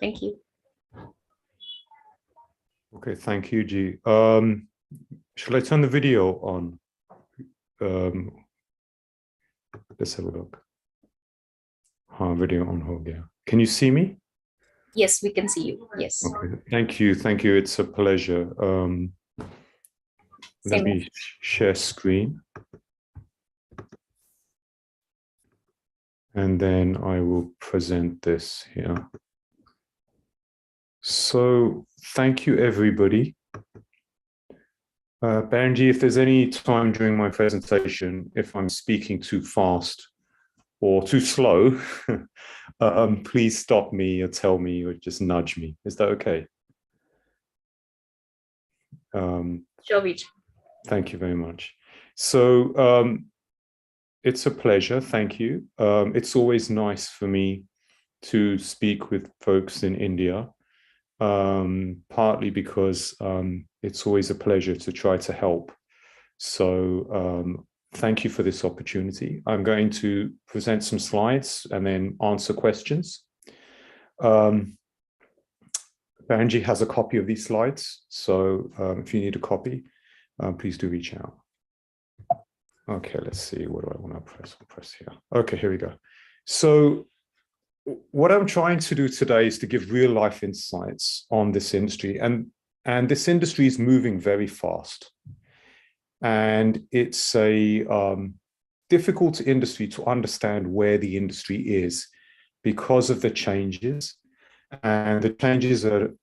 Thank you. Okay, thank you, Ji. Shall I turn the video on? Let's have a look. Video on ho gaya. Can you see me? Yes, we can see you. Yes. Okay. Thank you. Thank you. It's a pleasure. Let me share screen. And then I will present this here. So thank you, everybody. Benji, if there's any time during my presentation, if I'm speaking too fast or too slow, please stop me or tell me or just nudge me. Is that okay? Sure, Vijay. Thank you very much. So it's a pleasure. Thank you. It's always nice for me to speak with folks in India, partly because it's always a pleasure to try to help. So thank you for this opportunity. I'm going to present some slides and then answer questions. Banji has a copy of these slides, so if you need a copy, please do reach out. Okay, let's see, what do I want to press? I'll press here. Okay, here we go. So what I'm trying to do today is to give real life insights on this industry, and this industry is moving very fast. And it's a difficult industry to understand where the industry is because of the changes. And the changes are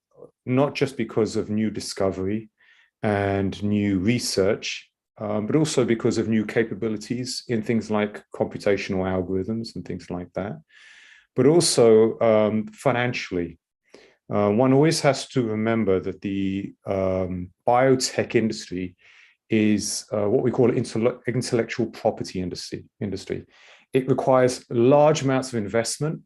not just because of new discovery and new research, but also because of new capabilities in things like computational algorithms and things like that. But also financially. One always has to remember that the biotech industry is what we call intellectual property industry. It requires large amounts of investment.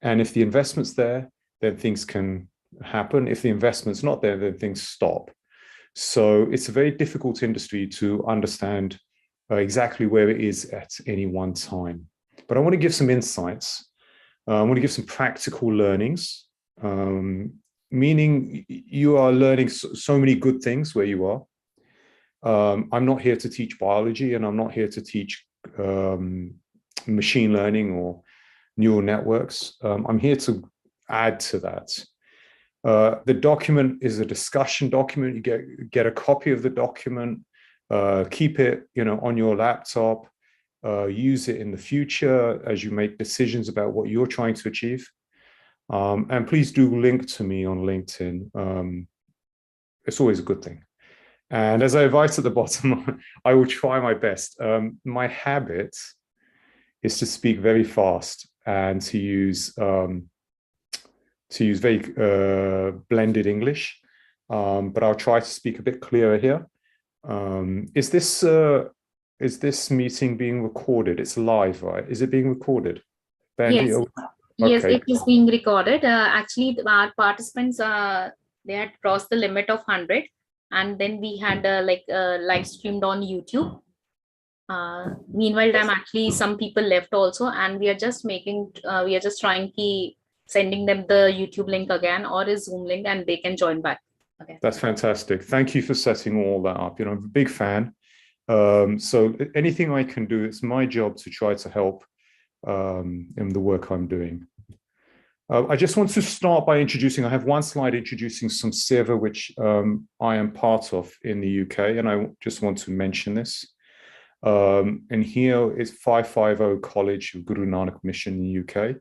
And if the investment's there, then things can happen. If the investment's not there, then things stop. So it's a very difficult industry to understand exactly where it is at any one time. But I want to give some insights. I want to give some practical learnings, meaning you are learning so many good things where you are. I'm not here to teach biology, and I'm not here to teach machine learning or neural networks. I'm here to add to that. The document is a discussion document. You get a copy of the document, keep it, on your laptop, use it in the future as you make decisions about what you're trying to achieve. And please do link to me on LinkedIn. It's always a good thing. And as I write at the bottom, I will try my best. My habit is to speak very fast and to use very blended English, but I'll try to speak a bit clearer here. Is this meeting being recorded? It's live, right? Is it being recorded? Bandy? Yes. Okay. Yes, it is being recorded. Actually, our participants, they had crossed the limit of 100, and then we had live streamed on YouTube. Meanwhile, actually some people left also, and we are just trying to sending them the YouTube link again or a Zoom link, and they can join back. Okay. That's fantastic. Thank you for setting all that up. I'm a big fan. So anything I can do, it's my job to try to help in the work I'm doing. I just want to start by introducing, I have one slide introducing Samseva, which I am part of in the UK, and I just want to mention this. And here is 550 College of Guru Nanak Mission in the UK.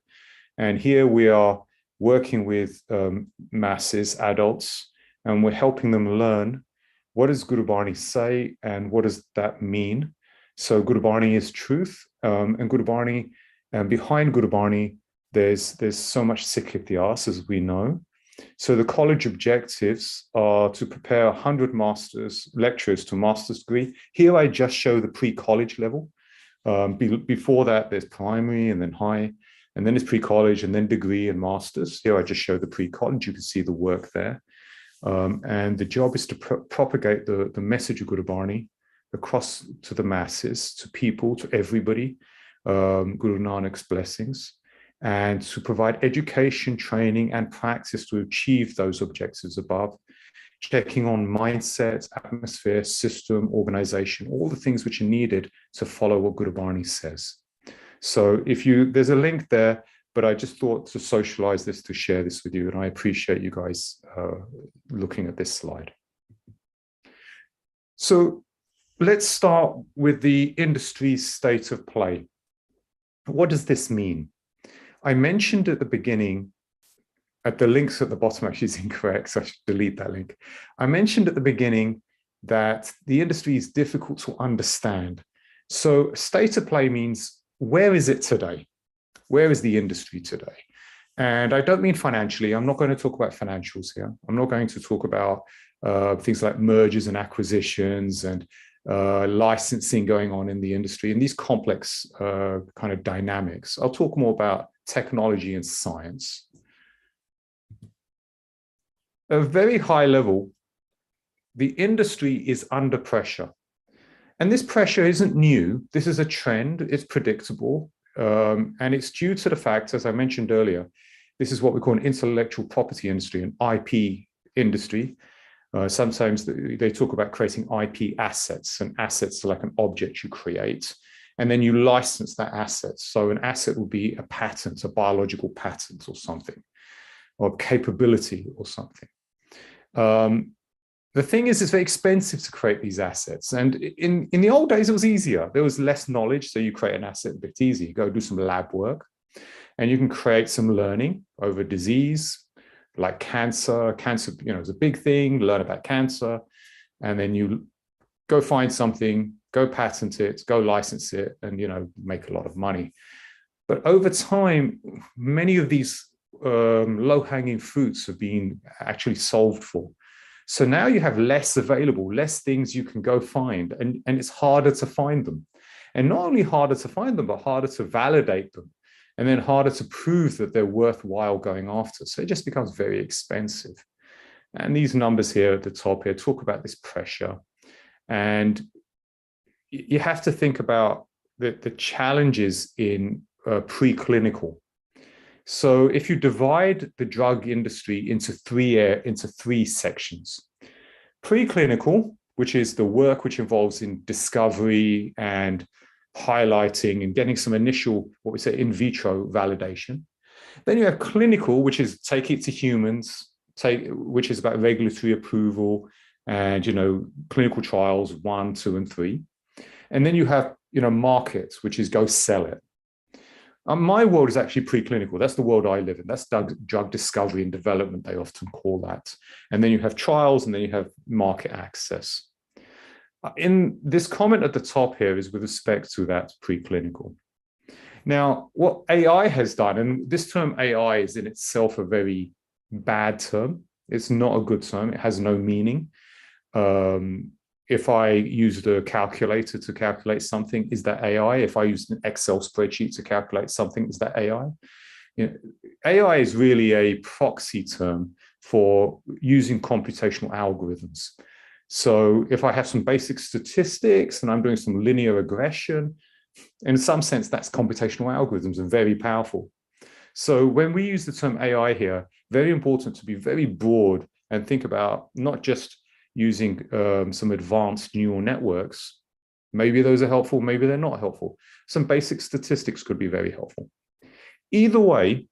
And here we are working with masses, adults, and we're helping them learn what does Gurbani say and what does that mean. So Gurbani is truth, and Gurbani, and behind Gurbani, there's so much Sikh Ityas, as we know. So the college objectives are to prepare 100 master's lecturers to master's degree. Here I just show the pre-college level. Before that, there's primary and then high, and then it's pre-college and then degree and master's. Here I just show the pre-college. You can see the work there. And the job is to propagate the message of Gurbani across to the masses, to people, to everybody, Guru Nanak's blessings. and to provide education, training, and practice to achieve those objectives above, checking on mindset, atmosphere, system, organization, all the things which are needed to follow what Gurbani says. So there's a link there, but I just thought to socialize this, to share this with you, and I appreciate you guys looking at this slide. So let's start with the industry's state of play. What does this mean? I mentioned at the beginning, the links at the bottom actually is incorrect, so I should delete that link. I mentioned at the beginning that the industry is difficult to understand. So state of play means, where is it today? Where is the industry today? And I don't mean financially. I'm not going to talk about financials here. I'm not going to talk about things like mergers and acquisitions and licensing going on in the industry and these complex kind of dynamics. I'll talk more about technology and science. At a very high level, the industry is under pressure. And this pressure isn't new. This is a trend. It's predictable. And it's due to the fact, as I mentioned earlier, this is what we call an intellectual property industry, an IP industry. Sometimes they talk about creating IP assets, and assets are like an object you create, and then you license that asset. So an asset will be a patent, a biological patent or something, or capability or something. The thing is, it's very expensive to create these assets. And in the old days, it was easier. There was less knowledge, so you create an asset a bit easier. You go do some lab work, and you can create some learning over disease, like cancer. Cancer, is a big thing. Learn about cancer, and then you go find something, go patent it, go license it, and make a lot of money. But over time, many of these low-hanging fruits have been actually solved for. So now you have less available, less things you can go find, and it's harder to find them. And not only harder to find them, but harder to validate them, and then harder to prove that they're worthwhile going after. So it just becomes very expensive. And these numbers here at the top here talk about this pressure. And you have to think about the challenges in preclinical. So if you divide the drug industry into three sections, preclinical, which is the work which involves in discovery and highlighting and getting some initial, what we say, in vitro validation. Then you have clinical, which is take it to humans, which is about regulatory approval and, clinical trials 1, 2, and 3. And then you have, markets, which is go sell it. My world is actually preclinical. That's the world I live in. That's drug discovery and development, they often call that. And then you have trials, and then you have market access. In this comment at the top here is with respect to that preclinical. Now, what AI has done, and this term AI is in itself a very bad term. It's not a good term. It has no meaning. If I used a calculator to calculate something, is that AI? If I used an Excel spreadsheet to calculate something, is that AI? AI is really a proxy term for using computational algorithms. So if I have some basic statistics and I'm doing some linear regression, in some sense, that's computational algorithms and very powerful. So when we use the term AI here, very important to be very broad and think about not just using some advanced neural networks. Maybe those are helpful, maybe they're not helpful. Some basic statistics could be very helpful. Either way,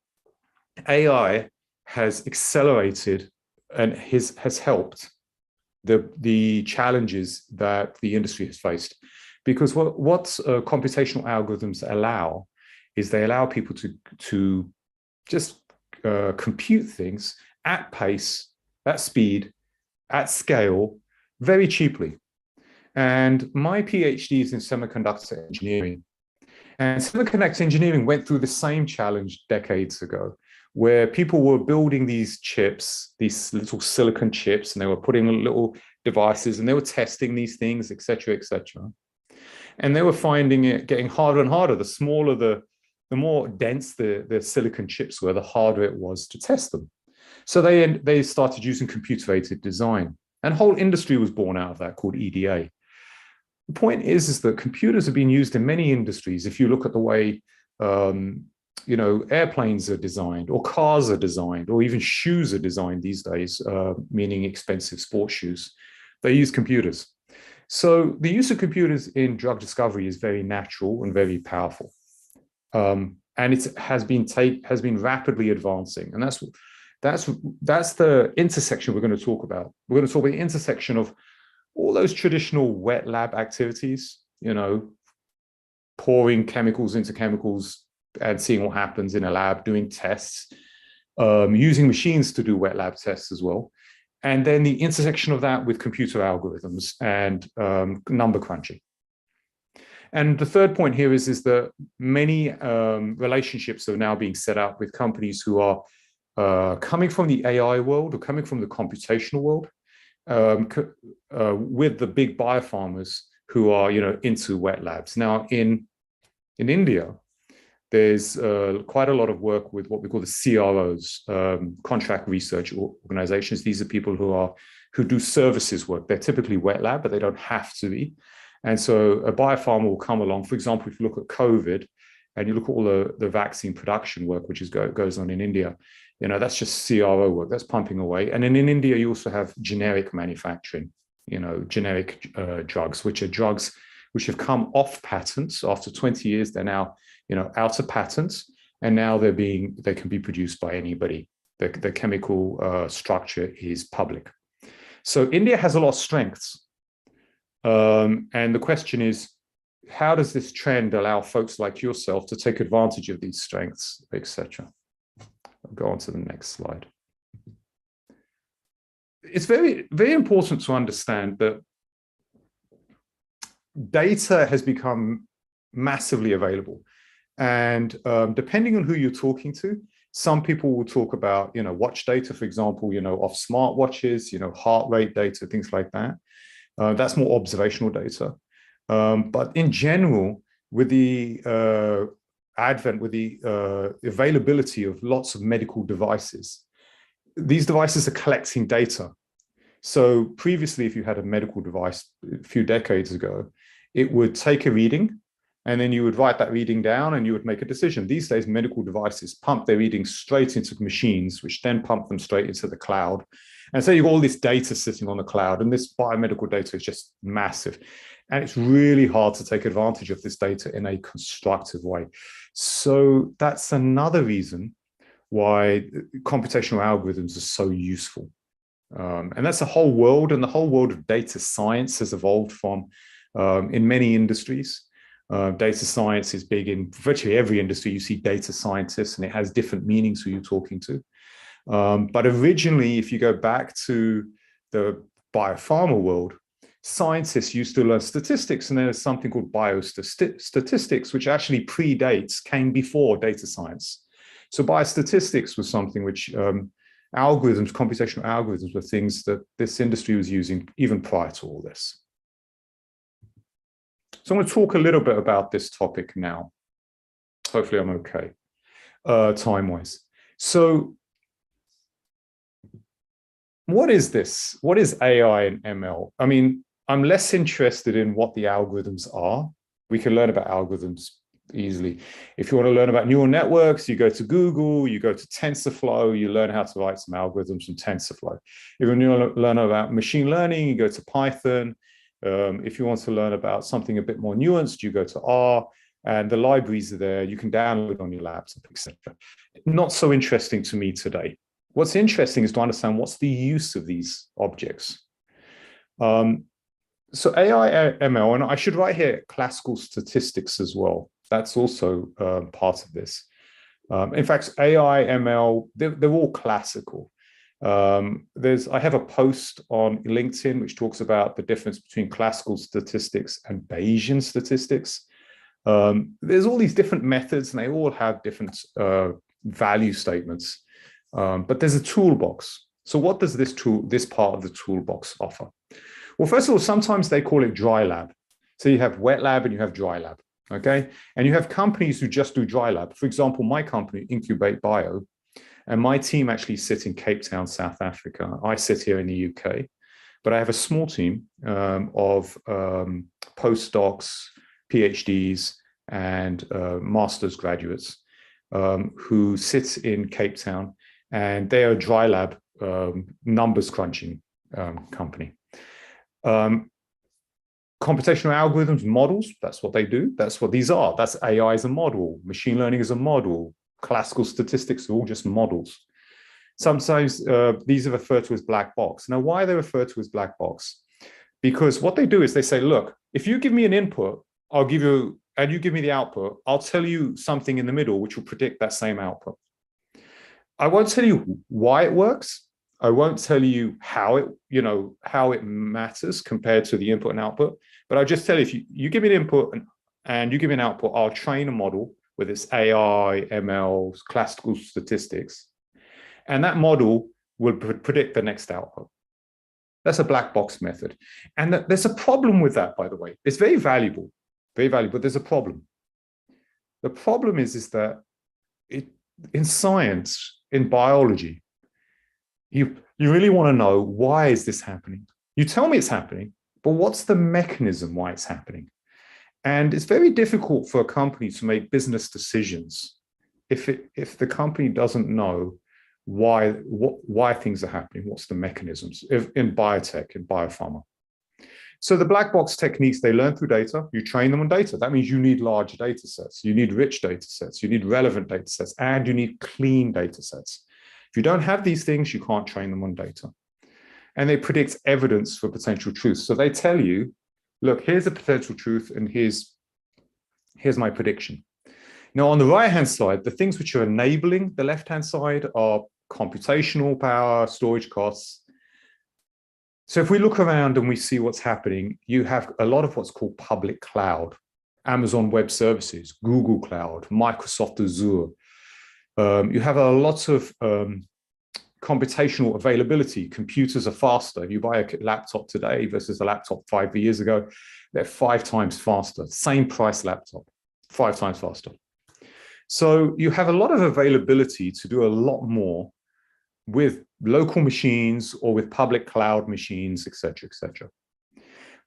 AI has accelerated and has helped the challenges that the industry has faced. Because what computational algorithms allow is they allow people to just compute things at pace, at speed, at scale, very cheaply. And my PhD is in semiconductor engineering. And semiconductor engineering went through the same challenge decades ago, where people were building these chips, these little silicon chips, and they were putting little devices, and they were testing these things, et cetera, et cetera. And they were finding it getting harder and harder. The smaller, the more dense the silicon chips were, the harder it was to test them. So they started using computer-aided design, and a whole industry was born out of that called EDA. The point is that computers have been used in many industries. If you look at the way airplanes are designed, or cars are designed, or even shoes are designed these days, meaning expensive sports shoes. They use computers. So the use of computers in drug discovery is very natural and very powerful. And it has been rapidly advancing. And that's the intersection we're going to talk about. We're going to talk about the intersection of all those traditional wet lab activities, pouring chemicals into chemicals and seeing what happens in a lab, doing tests, using machines to do wet lab tests as well. And then the intersection of that with computer algorithms and number crunching. And the third point here is that many relationships are now being set up with companies who are coming from the AI world or coming from the computational world, with the big biopharmas who are, into wet labs. Now, in India, there's quite a lot of work with what we call the CROs, contract research organizations. These are people who do services work. They're typically wet lab, but they don't have to be. And so a biopharma will come along. For example, if you look at COVID and you look at all the vaccine production work, which goes on in India, that's just CRO work, that's pumping away. And then in India, you also have generic manufacturing, generic drugs, which are drugs which have come off patents. After 20 years, they're now, out of patents, and now they can be produced by anybody. The chemical structure is public. So India has a lot of strengths. And the question is, how does this trend allow folks like yourself to take advantage of these strengths, etc.? I'll go on to the next slide. It's very, very important to understand that data has become massively available. And depending on who you're talking to, some people will talk about, watch data, for example, off smartwatches, heart rate data, things like that. That's more observational data. But in general, with the availability of lots of medical devices, these devices are collecting data. So previously, if you had a medical device a few decades ago, it would take a reading, and then you would write that reading down and you would make a decision. These days, medical devices pump their readings straight into machines, which then pump them straight into the cloud. And so you've got all this data sitting on the cloud, and this biomedical data is just massive. And it's really hard to take advantage of this data in a constructive way. So that's another reason why computational algorithms are so useful. And that's the whole world, and the whole world of data science has evolved from in many industries. Data science is big in virtually every industry. You see data scientists, and it has different meanings who you're talking to. But originally, if you go back to the biopharma world, scientists used to learn statistics, and there's something called biostatistics, which actually came before data science. So biostatistics was something which computational algorithms were things that this industry was using even prior to all this. So I'm going to talk a little bit about this topic now. Hopefully I'm okay, time-wise. So what is this? What is AI and ML? I mean, I'm less interested in what the algorithms are. We can learn about algorithms easily. If you want to learn about neural networks, you go to Google, you go to TensorFlow, you learn how to write some algorithms from TensorFlow. If you want to learn about machine learning, you go to Python. If you want to learn about something a bit more nuanced, you go to R, and the libraries are there. You can download on your laptop, etc. Not so interesting to me today. What's interesting is to understand what's the use of these objects. So AI, ML, and I should write here classical statistics as well. That's also part of this. In fact, AI, ML, they're all classical. I have a post on LinkedIn which talks about the difference between classical statistics and Bayesian statistics. There's all these different methods, and they all have different value statements. But there's a toolbox. So what does this part of the toolbox offer? Well, first of all, sometimes they call it dry lab. So you have wet lab and you have dry lab, okay? And you have companies who just do dry lab. For example, my company, Incubate Bio, and my team actually sit in Cape Town, South Africa. I sit here in the UK, but I have a small team of postdocs, PhDs, and master's graduates. who sits in Cape Town, and they are a dry lab numbers crunching company. Computational algorithms, models, that's what they do. That's what these are. That's AI is a model. Machine learning is a model. Classical statistics are all just models. Sometimes these are referred to as black box. Now, why are they referred to as black box? Because what they do is they say, look, if you give me an input, I'll give you, and you give me the output, I'll tell you something in the middle which will predict that same output. I won't tell you why it works. I won't tell you how it matters compared to the input and output, but I'll just tell you, if you give me an input and you give me an output, I'll train a model with its AI, ML, classical statistics, and that model will predict the next output. That's a black box method. And there's a problem with that, by the way. It's very valuable, but there's a problem. The problem is that in science, in biology, you really want to know, why is this happening? You tell me it's happening, but what's the mechanism why it's happening? And it's very difficult for a company to make business decisions if the company doesn't know why things are happening, what's the mechanisms in biotech, in biopharma. So the black box techniques, they learn through data. You train them on data. That means you need large data sets. You need rich data sets. You need relevant data sets, and you need clean data sets. If you don't have these things, you can't train them on data. And they predict evidence for potential truth. So they tell you, look, here's a potential truth, and here's my prediction. Now, on the right-hand side, the things which are enabling the left-hand side are computational power, storage costs. So if we look around and we see what's happening, you have a lot of what's called public cloud, Amazon Web Services, Google Cloud, Microsoft Azure. You have a lot of computational availability. Computers are faster. If you buy a laptop today versus a laptop 5 years ago, they're 5 times faster. Same price laptop, 5 times faster. So you have a lot of availability to do a lot more with local machines or with public cloud machines, et cetera, et cetera.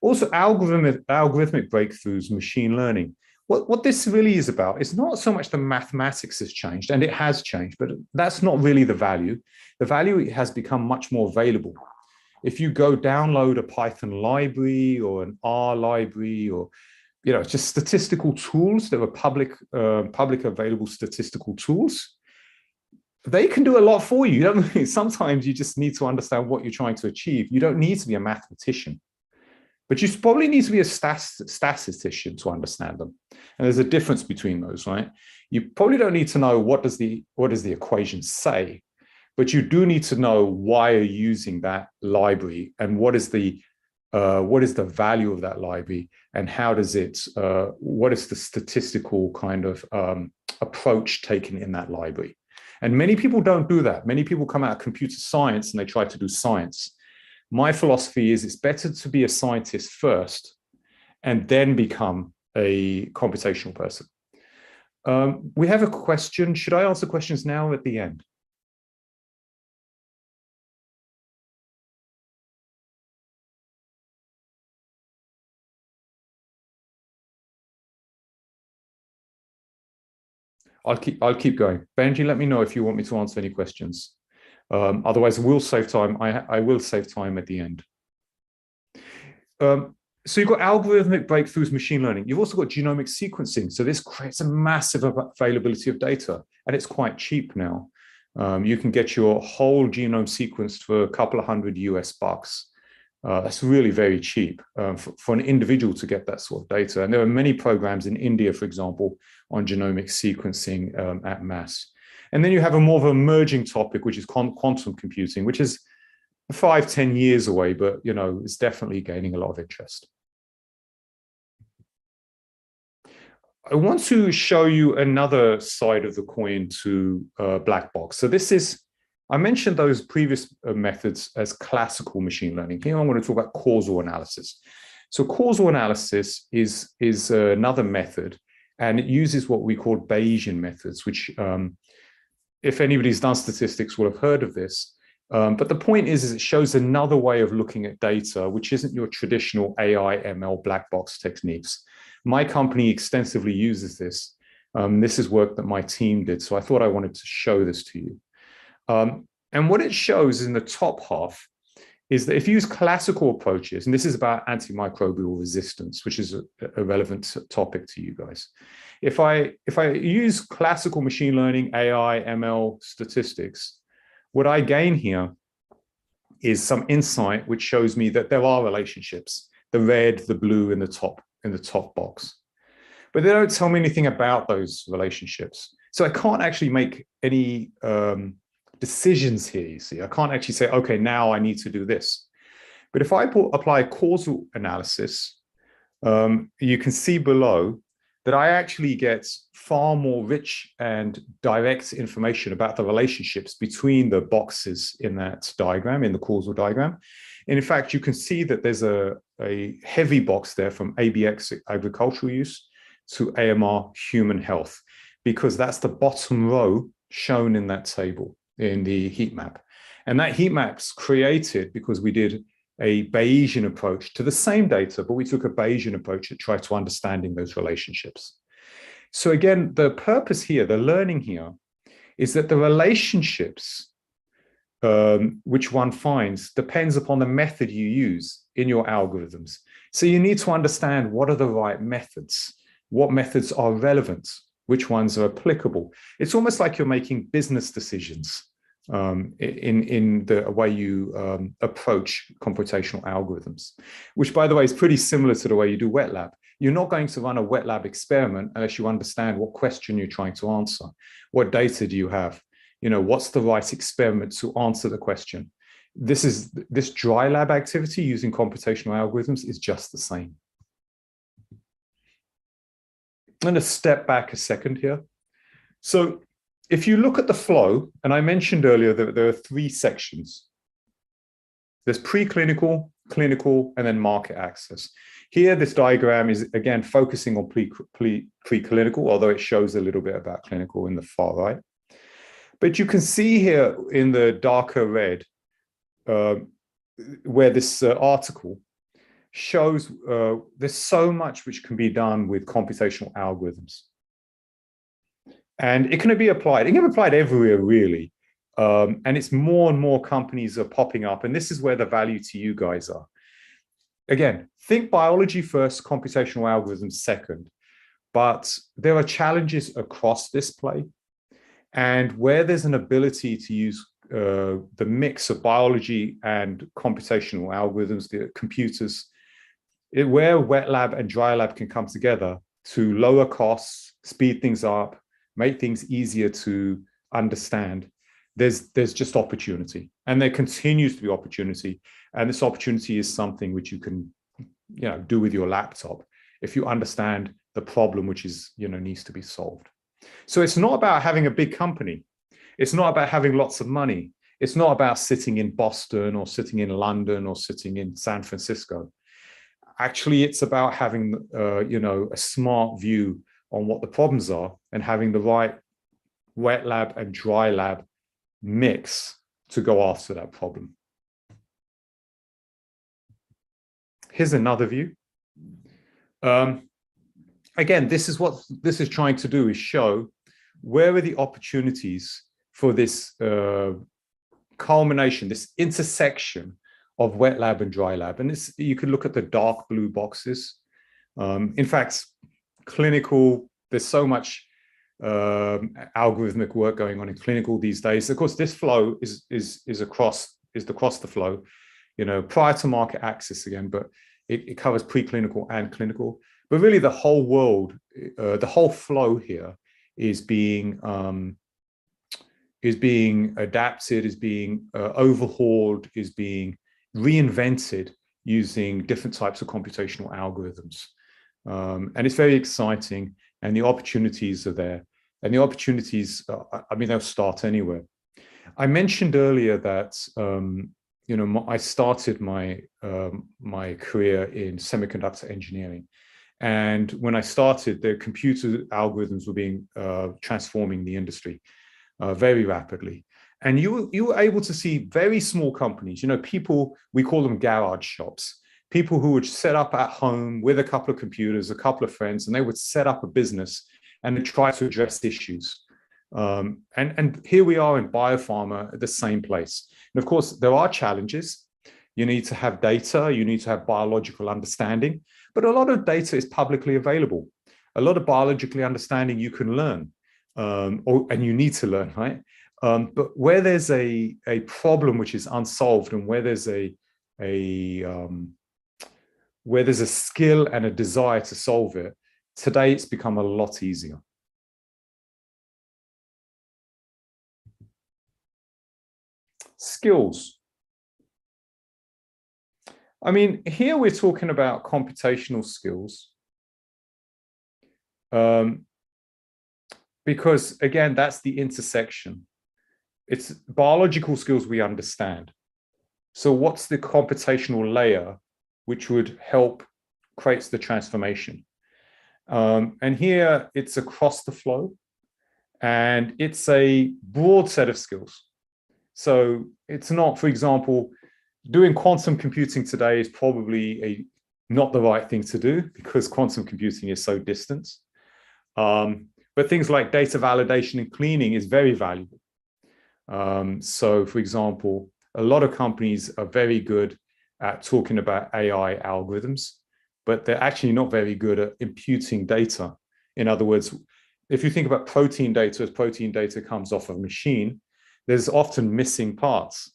Also, algorithmic breakthroughs, machine learning. What this really is about is not so much the mathematics has changed, and it has changed, but that's not really the value. The value has become much more available. If you go download a Python library or an R library, or just statistical tools that are public available statistical tools, they can do a lot for you. Sometimes you just need to understand what you're trying to achieve. You don't need to be a mathematician, but you probably need to be a statistician to understand them. And there's a difference between those, right? You probably don't need to know what does the equation say, but you do need to know why you're using that library, and what is the value of that library, and how does what is the statistical kind of approach taken in that library. And many people don't do that. Many people come out of computer science and they try to do science. My philosophy is it's better to be a scientist first and then become a computational person. We have a question. Should I answer questions now or at the end? I'll keep going. Benji, let me know if you want me to answer any questions. Otherwise, we'll save time. I will save time at the end. So you've got algorithmic breakthroughs, machine learning. You've also got genomic sequencing. So this creates a massive availability of data, and it's quite cheap now. You can get your whole genome sequenced for a couple of $100 US. That's really very cheap for an individual to get that sort of data. And there are many programs in India, for example, on genomic sequencing at mass. And then you have a more of an emerging topic, which is quantum computing, which is 5-10 years away, but it's definitely gaining a lot of interest. I want to show you another side of the coin to black box. So this is, I mentioned those previous methods as classical machine learning. Here I'm going to talk about causal analysis. So causal analysis is another method, and it uses what we call Bayesian methods, which if anybody's done statistics will have heard of this. But the point is it shows another way of looking at data, which isn't your traditional AI, ML, black box techniques. My company extensively uses this. This is work that my team did. So I thought I wanted to show this to you. And what it shows in the top half is that if you use classical approaches, and this is about antimicrobial resistance, which is a relevant topic to you guys. If I use classical machine learning, AI, ML statistics, what I gain here is some insight which shows me that there are relationships, the red, the blue in the top box. But they don't tell me anything about those relationships. So I can't actually make any decisions here, you see. I can't actually say, okay, now I need to do this. But if I apply causal analysis, you can see below that I actually get far more rich and direct information about the relationships between the boxes in that diagram, in the causal diagram. And in fact, you can see that there's a heavy box there from ABX, agricultural use, to AMR, human health, because that's the bottom row shown in that table in the heat map. And that heat map's created because we did a Bayesian approach to the same data, but we took a Bayesian approach to try to understanding those relationships. So again, the purpose here, the learning here, is that the relationships which one finds depends upon the method you use in your algorithms. So you need to understand what are the right methods, what methods are relevant, which ones are applicable. It's almost like you're making business decisions in the way you approach computational algorithms, which, by the way, is pretty similar to the way you do wet lab. You're not going to run a wet lab experiment unless you understand what question you're trying to answer. What data do you have? You know, what's the right experiment to answer the question? This dry lab activity using computational algorithms is just the same. I'm going to step back a second here. So if you look at the flow, and I mentioned earlier that there are three sections. There's preclinical, clinical, and then market access. Here, this diagram is, again, focusing on preclinical, although it shows a little bit about clinical in the far right. But you can see here in the darker red, where this article shows there's so much which can be done with computational algorithms. And it can be applied. It can be applied everywhere, really. And it's more and more companies are popping up. And this is where the value to you guys are. Again, think biology first, computational algorithms second. But there are challenges across this play. And where there's an ability to use the mix of biology and computational algorithms, the computers, where wet lab and dry lab can come together to lower costs, speed things up, make things easier to understand, there's just opportunity. And there continues to be opportunity. And this opportunity is something which you can do with your laptop if you understand the problem which is needs to be solved. So it's not about having a big company. It's not about having lots of money. It's not about sitting in Boston or sitting in London or sitting in San Francisco. Actually, it's about having a smart view on what the problems are and having the right wet lab and dry lab mix to go after that problem. Here's another view. Again, this is what this is trying to do, is show where are the opportunities for this culmination, this intersection of wet lab and dry lab. And this, you can look at the dark blue boxes. In fact, clinical, there's so much algorithmic work going on in clinical these days. Of course, this flow is across the flow, prior to market access again, but it covers preclinical and clinical. But really, the whole world, the whole flow here is being adapted, is being overhauled, is being reinvented using different types of computational algorithms. And it's very exciting, and the opportunities are there. And the opportunities, they'll start anywhere. I mentioned earlier that I started my my career in semiconductor engineering. And when I started, the computer algorithms were being transforming the industry very rapidly. And you were able to see very small companies, people, we call them garage shops, people who would set up at home with a couple of computers, a couple of friends, and they would set up a business and try to address issues. And here we are in biopharma at the same place. And of course, there are challenges. You need to have data, you need to have biological understanding, but a lot of data is publicly available. A lot of biologically understanding you can learn, and you need to learn, right? But where there's a problem which is unsolved, and where there's a skill and a desire to solve it, today it's become a lot easier. Skills. I mean, here we're talking about computational skills. Because again, that's the intersection. It's biological skills we understand. So what's the computational layer which would help create the transformation? And here it's across the flow, and it's a broad set of skills. So it's not, for example, doing quantum computing today is probably not the right thing to do because quantum computing is so distant. But things like data validation and cleaning is very valuable. So for example, a lot of companies are very good at talking about AI algorithms, but they're actually not very good at imputing data. In other words, if you think about protein data, as protein data comes off of a machine, there's often missing parts.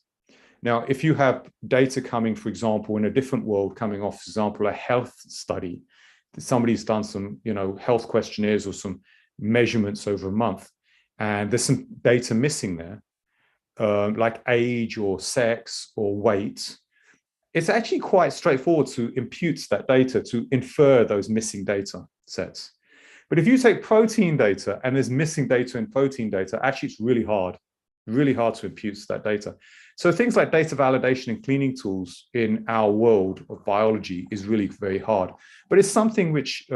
Now, if you have data coming, for example, in a different world, coming off, for example, a health study, somebody's done some, health questionnaires or some measurements over a month, and there's some data missing there, like age or sex or weight, it's actually quite straightforward to impute that data, to infer those missing data sets. But if you take protein data and there's missing data in protein data, actually it's really hard to impute that data. So things like data validation and cleaning tools in our world of biology is really very hard, but it's something which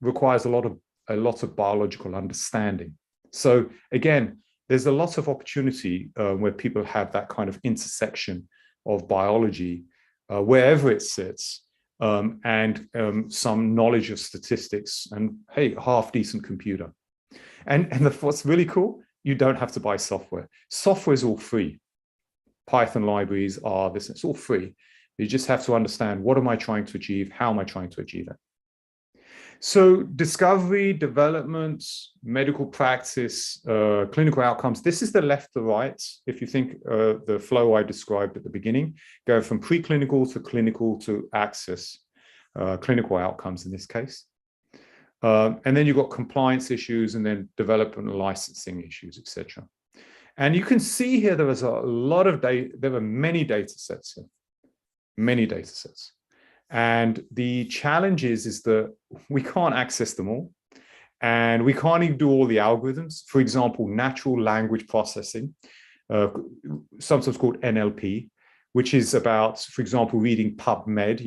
requires a lot of biological understanding. So again, there's a lot of opportunity where people have that kind of intersection of biology, wherever it sits, and some knowledge of statistics, and hey, half decent computer. And what's really cool, you don't have to buy software. Software is all free. Python libraries are this, it's all free. You just have to understand, what am I trying to achieve? How am I trying to achieve it? So discovery, development, medical practice, clinical outcomes, this is the left to right. If you think the flow I described at the beginning, go from preclinical to clinical to access, clinical outcomes in this case. And then you've got compliance issues, and then development and licensing issues, etc. And you can see here there was a lot of data, there were many data sets here, many data sets. And the challenge is that we can't access them all, and we can't even do all the algorithms. For example, natural language processing, sometimes called NLP, which is about, for example, reading PubMed,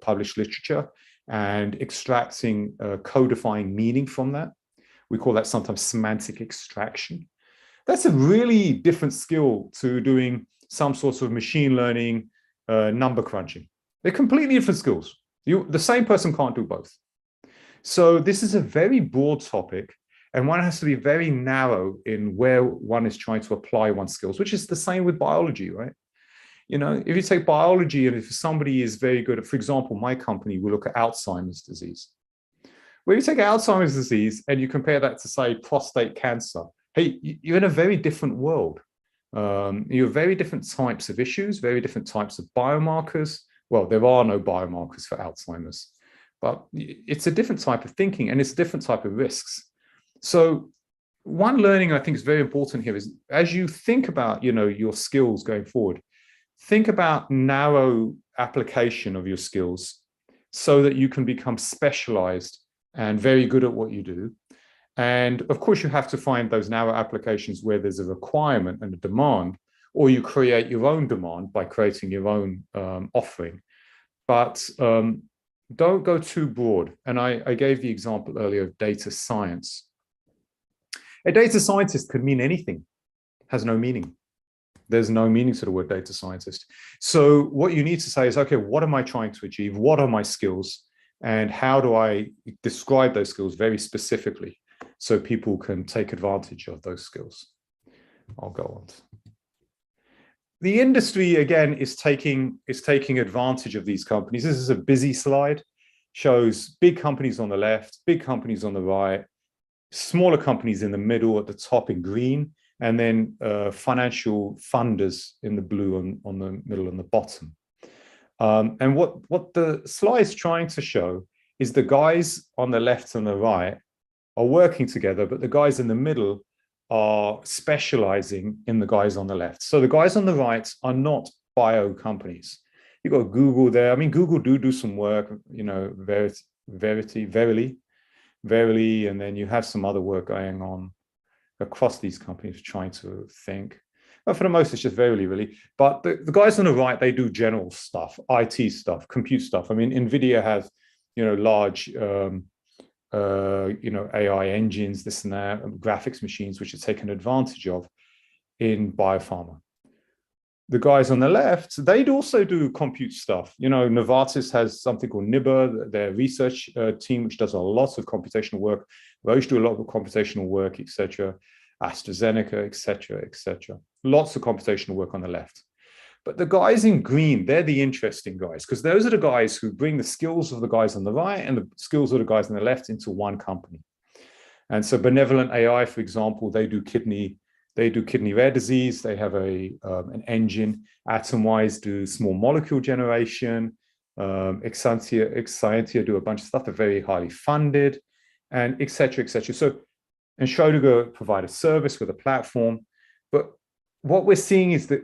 published literature, and extracting, codifying meaning from that. We call that sometimes semantic extraction. That's a really different skill to doing some sorts of machine learning, number crunching. They're completely different skills. The same person can't do both. So this is a very broad topic, and one has to be very narrow in where one is trying to apply one's skills, which is the same with biology, right? If you take biology, and if somebody is very good at, for example, my company, we look at Alzheimer's disease. When you take Alzheimer's disease and you compare that to, say, prostate cancer, hey, you're in a very different world. You have very different types of issues, very different types of biomarkers. Well, there are no biomarkers for Alzheimer's, but it's a different type of thinking, and it's a different type of risks. So one learning I think is very important here is, as you think about, your skills going forward, think about narrow application of your skills so that you can become specialized and very good at what you do. And of course, you have to find those narrow applications where there's a requirement and a demand, or you create your own demand by creating your own offering. But don't go too broad. And I gave the example earlier of data science. A data scientist could mean anything, has no meaning. There's no meaning to the word data scientist. So what you need to say is, okay, what am I trying to achieve? What are my skills? And how do I describe those skills very specifically so people can take advantage of those skills? I'll go on. The industry, again, is taking advantage of these companies. This is a busy slide, shows big companies on the left, big companies on the right, smaller companies in the middle at the top in green, and then financial funders in the blue on the middle and the bottom. And what the slide's trying to show is the guys on the left and the right are working together, but the guys in the middle are specializing in the guys on the left. So the guys on the right are not bio companies. You've got Google there. I mean, Google do some work, you know, Verily, and then you have some other work going on across these companies trying to think. But for the most, it's just Verily, really. But the guys on the right, they do general stuff, IT stuff, compute stuff. I mean, NVIDIA has, you know, large, you know, AI engines, this and that, graphics machines, which are taken advantage of in biopharma. The guys on the left, they'd also do compute stuff. You know, Novartis has something called NIBR, their research team, which does a lot of computational work. Roche do a lot of computational work, etc. AstraZeneca, etc. Lots of computational work on the left. But the guys in green, they're the interesting guys, because those are the guys who bring the skills of the guys on the right and the skills of the guys on the left into one company. And so Benevolent AI, for example, they do kidney rare disease. They have an engine. Atomwise do small molecule generation. Exscientia do a bunch of stuff. They're very highly funded, and etc. So, and Schrödinger provide a service with a platform. But what we're seeing is that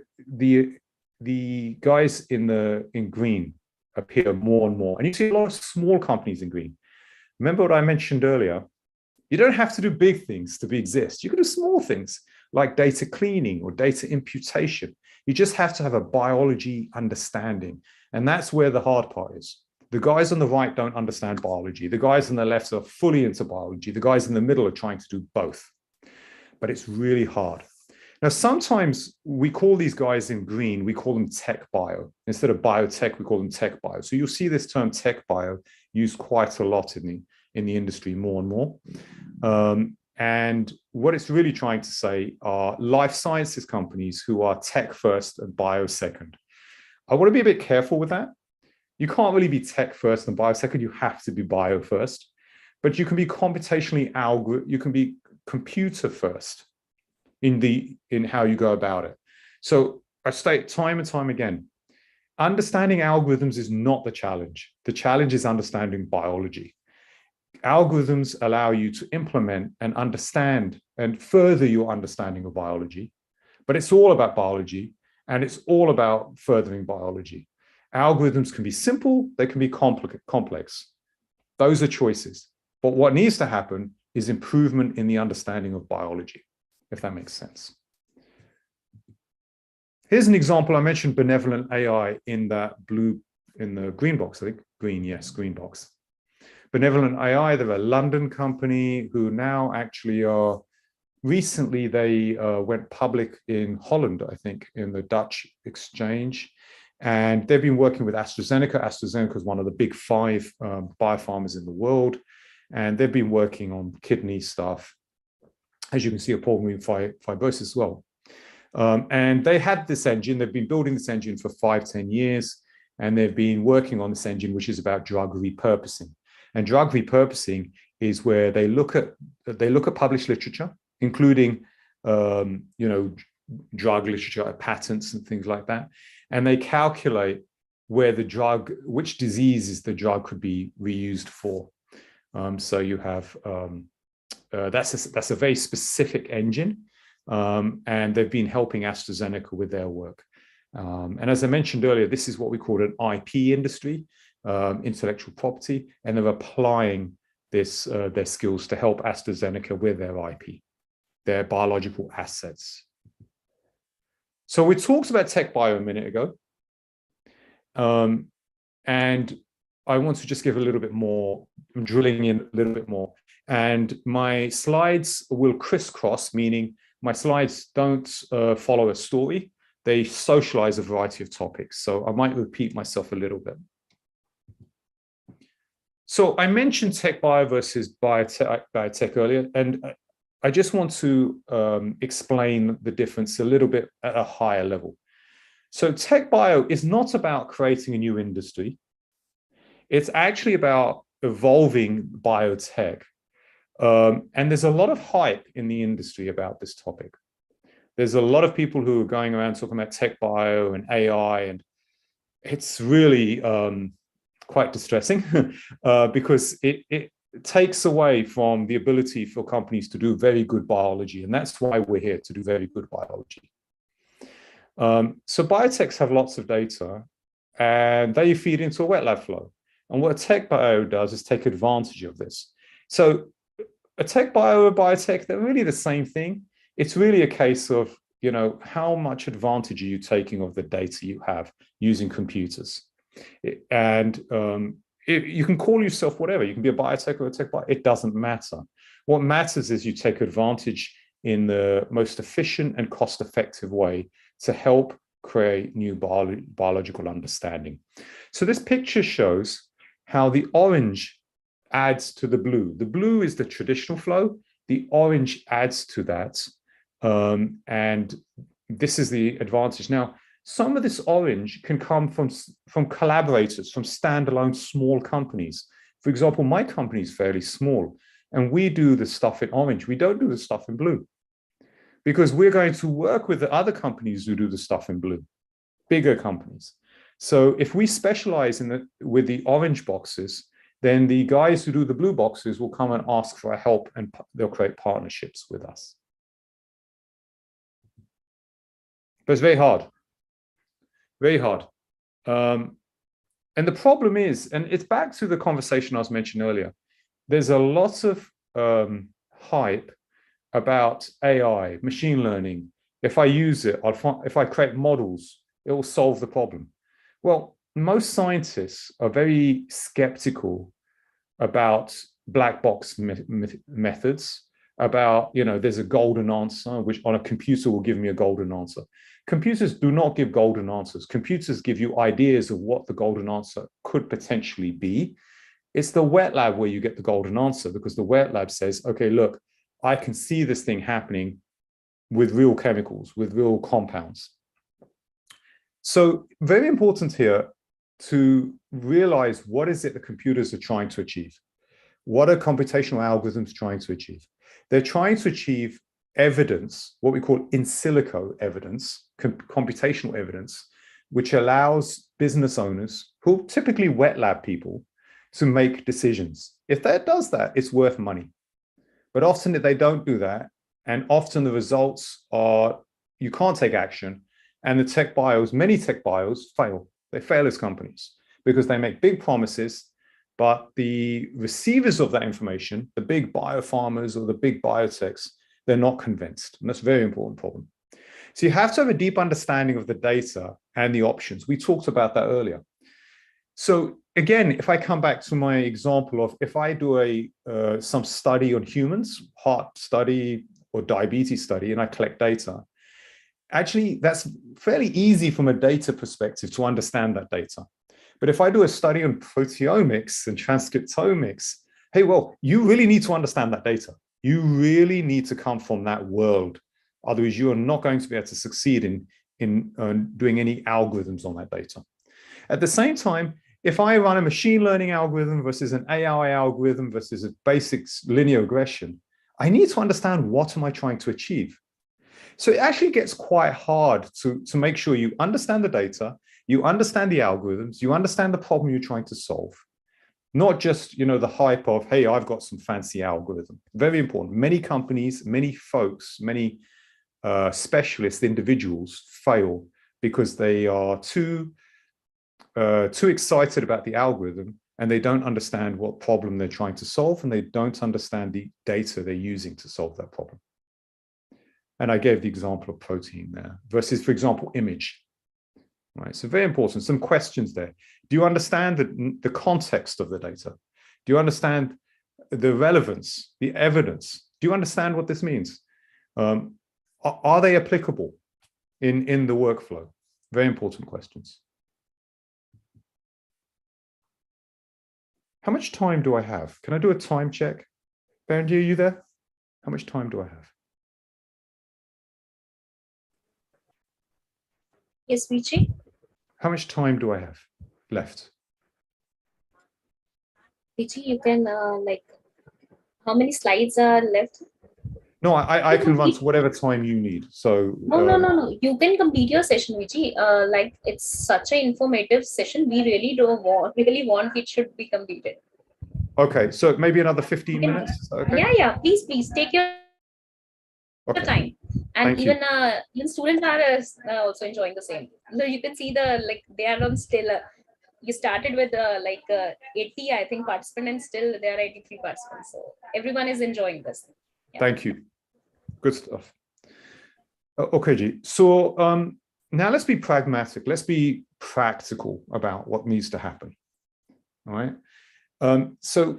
the guys in green appear more and more, and you see a lot of small companies in green. Remember what I mentioned earlier? You don't have to do big things to exist. You can do small things like data cleaning or data imputation. You just have to have a biology understanding. And that's where the hard part is. The guys on the right don't understand biology. The guys on the left are fully into biology. The guys in the middle are trying to do both. But it's really hard. Now, sometimes we call these guys in green, we call them tech bio. Instead of biotech, we call them tech bio. So you'll see this term tech bio used quite a lot in the industry more and more. And what it's really trying to say are life sciences companies who are tech first and bio second. I want to be a bit careful with that. You can't really be tech first and bio second. You have to be bio first. But you can be computationally you can be computer first in how you go about it. So I state time and time again, understanding algorithms is not the challenge. The challenge is understanding biology. Algorithms allow you to implement and understand and further your understanding of biology, but it's all about biology and it's all about furthering biology. Algorithms can be simple, they can be complex. Those are choices. But what needs to happen is improvement in the understanding of biology, if that makes sense. Here's an example. I mentioned Benevolent AI in the green box, I think. Green, yes, green box. Benevolent AI, they're a London company who now actually are, recently they went public in Holland, I think, in the Dutch exchange. And they've been working with AstraZeneca. AstraZeneca is one of the big 5 biopharmas in the world. And they've been working on kidney stuff, as you can see, a pulmonary fibrosis as well. And they had this engine. They've been building this engine for 5-10 years. And they've been working on this engine, which is about drug repurposing. And drug repurposing is where they look at published literature, including drug literature, patents and things like that, and they calculate where which diseases the drug could be reused for. So you have that's a very specific engine, and they've been helping AstraZeneca with their work. And as I mentioned earlier, this is what we call an IP industry. Intellectual property, and they're applying their skills to help AstraZeneca with their IP, their biological assets. So we talked about tech bio a minute ago, and I want to just give a little bit more. I'm drilling in a little bit more, and my slides will crisscross, meaning my slides don't follow a story. They socialize a variety of topics. So I might repeat myself a little bit. So I mentioned tech bio versus biotech earlier, and I just want to explain the difference a little bit at a higher level. So tech bio is not about creating a new industry. It's actually about evolving biotech. And there's a lot of hype in the industry about this topic. There's a lot of people who are going around talking about tech bio and AI, and it's really quite distressing because it takes away from the ability for companies to do very good biology. And that's why we're here, to do very good biology. So biotechs have lots of data and they feed into a wet lab flow. And what a tech bio does is take advantage of this. So a tech bio or biotech, they're really the same thing. It's really a case of, you know, how much advantage are you taking of the data you have using computers? And you can call yourself whatever. You can be a biotech or a tech bio. It doesn't matter. What matters is you take advantage in the most efficient and cost-effective way to help create new biological understanding. So this picture shows how the orange adds to the blue. The blue is the traditional flow. The orange adds to that. And this is the advantage. Now, some of this orange can come from collaborators, from standalone small companies. For example, my company is fairly small, and we do the stuff in orange. We don't do the stuff in blue, because we're going to work with the other companies who do the stuff in blue, bigger companies. So if we specialize with the orange boxes, then the guys who do the blue boxes will come and ask for our help, and they'll create partnerships with us. But it's very hard, very hard. And the problem is, and it's back to the conversation I was mentioning earlier, there's a lot of hype about AI, machine learning. If I use it, if I create models, it will solve the problem. Well, most scientists are very skeptical about black box methods, about, you know, there's a golden answer, which on a computer will give me a golden answer. Computers do not give golden answers. Computers give you ideas of what the golden answer could potentially be. It's the wet lab where you get the golden answer, because the wet lab says, okay, look, I can see this thing happening with real chemicals, with real compounds. So very important here to realize, what is it the computers are trying to achieve? What are computational algorithms trying to achieve? They're trying to achieve evidence, what we call in silico evidence, computational evidence, which allows business owners, who are typically wet lab people, to make decisions. If that does that, it's worth money. But often they don't do that. And often the results are, you can't take action. And the tech bios, many tech bios fail. They fail as companies because they make big promises, but the receivers of that information, the big biopharmas or the big biotechs, they're not convinced. And that's a very important problem. So you have to have a deep understanding of the data and the options. We talked about that earlier. So again, if I come back to my example of, if I do some study on humans, heart study or diabetes study, and I collect data, actually that's fairly easy from a data perspective to understand that data. But if I do a study on proteomics and transcriptomics, hey, well, you really need to understand that data. You really need to come from that world. Otherwise, you are not going to be able to succeed in doing any algorithms on that data. At the same time, if I run a machine learning algorithm versus an AI algorithm versus a basic linear regression, I need to understand, what am I trying to achieve? So it actually gets quite hard to make sure you understand the data, you understand the algorithms, you understand the problem you're trying to solve. Not just, you know, the hype of, hey, I've got some fancy algorithm. Very important. Many companies, many folks, many specialist individuals fail because they are too excited about the algorithm, and they don't understand what problem they're trying to solve, and they don't understand the data they're using to solve that problem. And I gave the example of protein there versus, for example, image. Right, so very important. Some questions there. Do you understand the context of the data? Do you understand the relevance, the evidence? Do you understand what this means? Are they applicable in the workflow? Very important questions. How much time do I have? Can I do a time check? Benji, are you there? How much time do I have? Yes, Vici. How much time do I have left? Vici, you can like, how many slides are left? No, I can run to whatever time you need. So No. You can complete your session, Vici. Like it's such an informative session. We really really want it should be completed. okay, so maybe another 15 minutes. Is that okay? Yeah. Please take your time. And Thank you. even students are also enjoying the same. So you can see they are on still. You started with 80, I think, participants, and still there are 83 participants. So everyone is enjoying this. Yeah. Thank you. Good stuff. Okay, G. So now let's be pragmatic. Let's be practical about what needs to happen. All right. So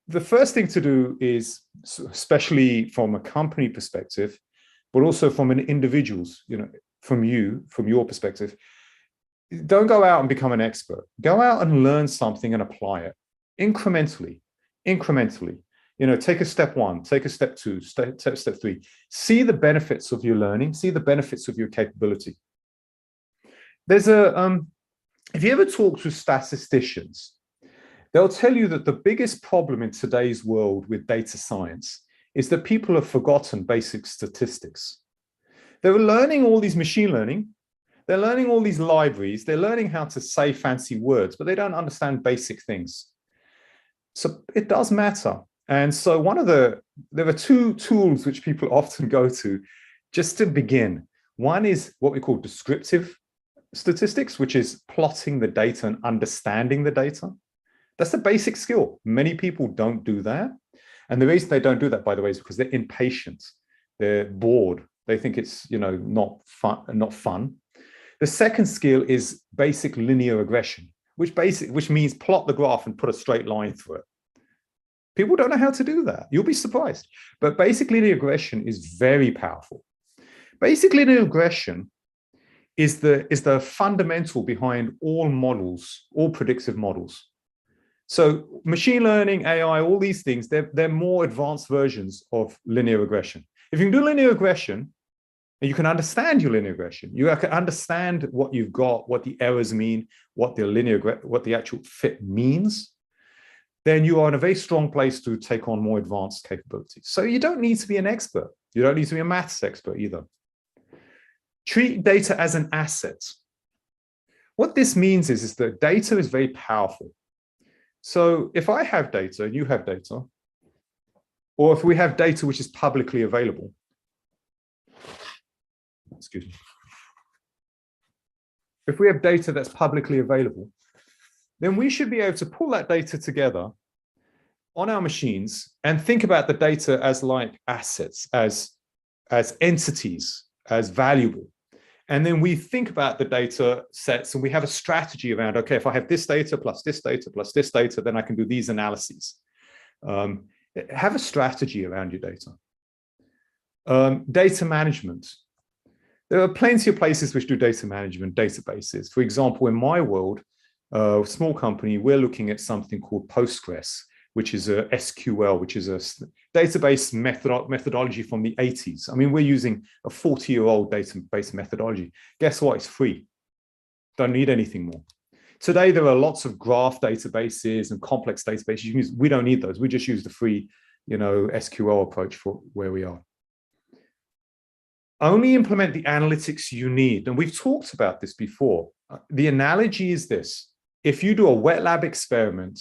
the first thing to do is, especially from a company perspective, but also from an individual's, from your perspective, don't go out and become an expert. Go out and learn something and apply it incrementally. Take a step 1, take a step 2, step 3. See the benefits of your learning, see the benefits of your capability. There's if you ever talk to statisticians, they'll tell you that the biggest problem in today's world with data science is that people have forgotten basic statistics. They're learning all these machine learning, they're learning all these libraries, they're learning how to say fancy words, but they don't understand basic things. So it does matter. And so there are 2 tools which people often go to just to begin. One is what we call descriptive statistics, which is plotting the data and understanding the data. That's the basic skill. Many people don't do that. And the reason they don't do that, by the way, is because they're impatient. They're bored. They think it's, not fun. The second skill is basic linear regression, which means plot the graph and put a straight line through it. People don't know how to do that. You'll be surprised. But basic linear regression is very powerful. Basic linear regression is the fundamental behind all models, all predictive models. So machine learning, AI, all these things, they're more advanced versions of linear regression. If you can do linear regression, and you can understand your linear regression, you can understand what you've got, what the errors mean, what the actual fit means, then you are in a very strong place to take on more advanced capabilities. So you don't need to be an expert. You don't need to be a maths expert either. Treat data as an asset. What this means is that data is very powerful. So if I have data and you have data, or if we have data which is publicly available, excuse me. If we have data that's publicly available, then we should be able to pull that data together on our machines and think about the data as like assets, as entities, as valuable. And then we think about the data sets and we have a strategy around, okay, if I have this data plus this data plus this data, then I can do these analyses. Have a strategy around your data. Data management. There are plenty of places which do data management, databases. For example, in my world, a small company, we're looking at something called Postgres, which is a SQL, which is a database methodology from the 80s. I mean, we're using a 40-year-old database methodology. Guess what? It's free. Don't need anything more. Today, there are lots of graph databases and complex databases. We don't need those. We just use the free, SQL approach for where we are. Only implement the analytics you need. And we've talked about this before. The analogy is this. If you do a wet lab experiment,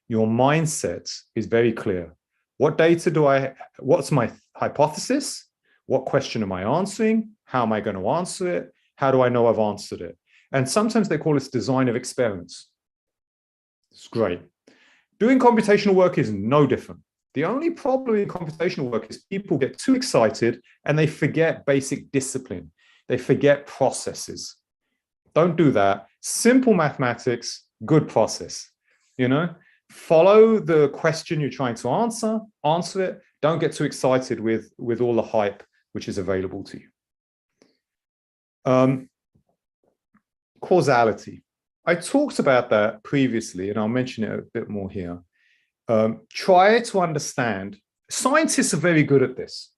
your mindset is very clear. What data what's my hypothesis? What question am I answering? How am I going to answer it? How do I know I've answered it? And sometimes they call this design of experiments. It's great. Doing computational work is no different. The only problem in computational work is people get too excited and they forget basic discipline. They forget processes. Don't do that. Simple mathematics, good process. Follow the question you're trying to answer it. Don't get too excited with all the hype which is available to you. Causality. I talked about that previously, and I'll mention it a bit more here. Try to understand. Scientists are very good at this.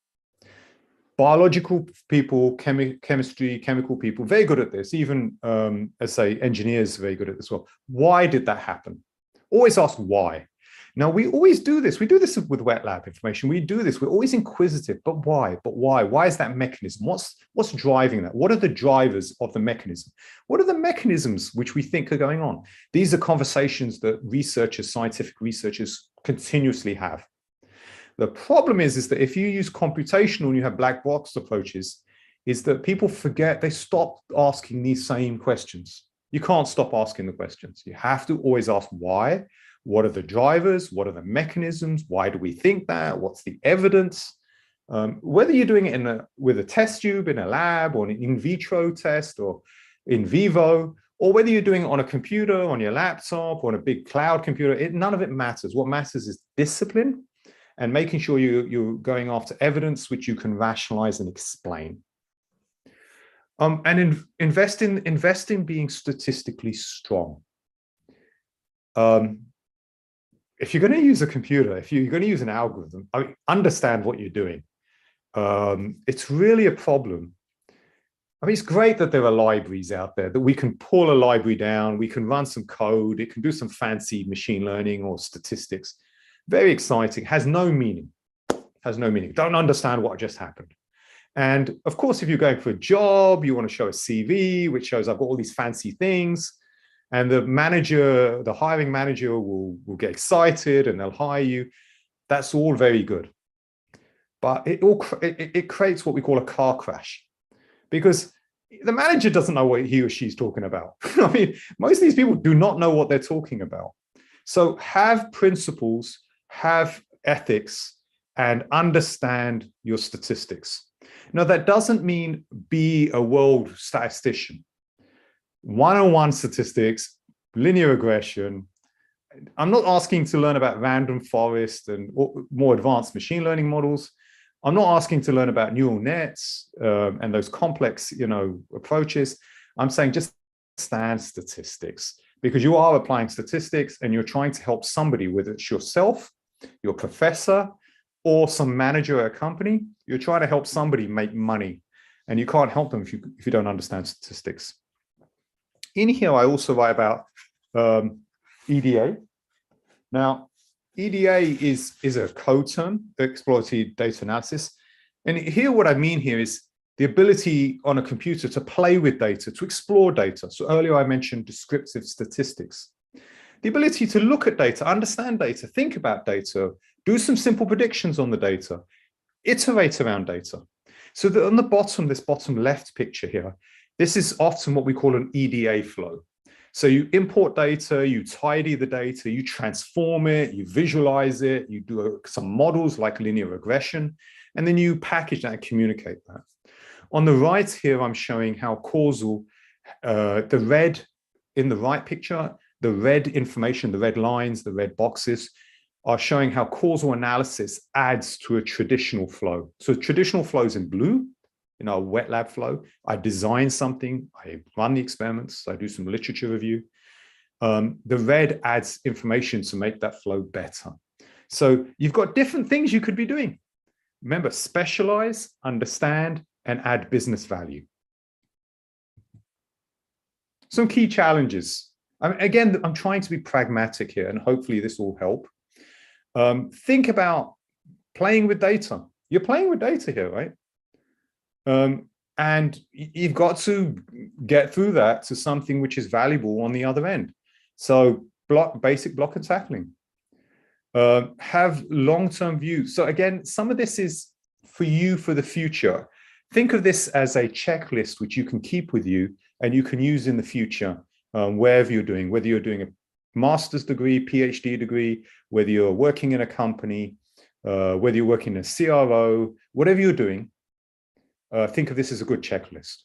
Biological people, chemistry, chemical people, very good at this. Even, as say, engineers are very good at this as well. Why did that happen? Always ask why. Now, we always do this. We do this with wet lab information. We do this. We're always inquisitive. But why? But why? Why is that mechanism? What's driving that? What are the drivers of the mechanism? What are the mechanisms which we think are going on? These are conversations that researchers, scientific researchers continuously have. The problem is that if you use computational and you have black box approaches, is that people forget, they stop asking these same questions. You can't stop asking the questions. You have to always ask why. What are the drivers? What are the mechanisms? Why do we think that? What's the evidence? Whether you're doing it with a test tube in a lab or an in vitro test or in vivo, or whether you're doing it on a computer, on your laptop, or on a big cloud computer, none of it matters. What matters is discipline and making sure you're going after evidence which you can rationalize and explain. And invest in being statistically strong. If you're going to use a computer, if you're going to use an algorithm, I mean, understand what you're doing. It's really a problem. I mean, it's great that there are libraries out there that we can pull a library down, we can run some code, it can do some fancy machine learning or statistics. Very exciting, has no meaning, Don't understand what just happened. And of course, if you're going for a job, you want to show a CV, which shows I've got all these fancy things. And the manager, the hiring manager will get excited and they'll hire you. That's all very good. But it creates what we call a car crash, because the manager doesn't know what he or she's talking about. I mean, most of these people do not know what they're talking about. So have principles, have ethics, and understand your statistics. Now, that doesn't mean be a world statistician. 101 statistics, linear regression. I'm not asking to learn about random forest and more advanced machine learning models. I'm not asking to learn about neural nets and those complex, approaches. I'm saying just understand statistics, because you are applying statistics and you're trying to help somebody, whether it's yourself, your professor, or some manager at a company. You're trying to help somebody make money, and you can't help them if you don't understand statistics. In here, I also write about EDA. Now, EDA is a code term, exploratory data analysis. And here, what I mean here is the ability on a computer to play with data, to explore data. So earlier I mentioned descriptive statistics. The ability to look at data, understand data, think about data, do some simple predictions on the data, iterate around data. So on the bottom, this bottom left picture here, this is often what we call an EDA flow. So you import data, you tidy the data, you transform it, you visualize it, you do some models like linear regression, and then you package that and communicate that. On the right here, I'm showing how causal, the red in the right picture, the red information, the red lines, the red boxes are showing how causal analysis adds to a traditional flow. So traditional flow is in blue. In our wet lab flow, I design something, I run the experiments, I do some literature review. The red adds information to make that flow better. So you've got different things you could be doing. Remember, specialize, understand, and add business value. Some key challenges. Again, I'm trying to be pragmatic here, and hopefully this will help. Think about playing with data. You're playing with data here, right? And you've got to get through that to something which is valuable on the other end. So basic block and tackling. Have long-term views. So again, some of this is for you for the future. Think of this as a checklist which you can keep with you and you can use in the future, wherever you're doing, whether you're doing a master's degree, PhD degree, whether you're working in a company, whether you're working in a CRO, whatever you're doing. Think of this as a good checklist.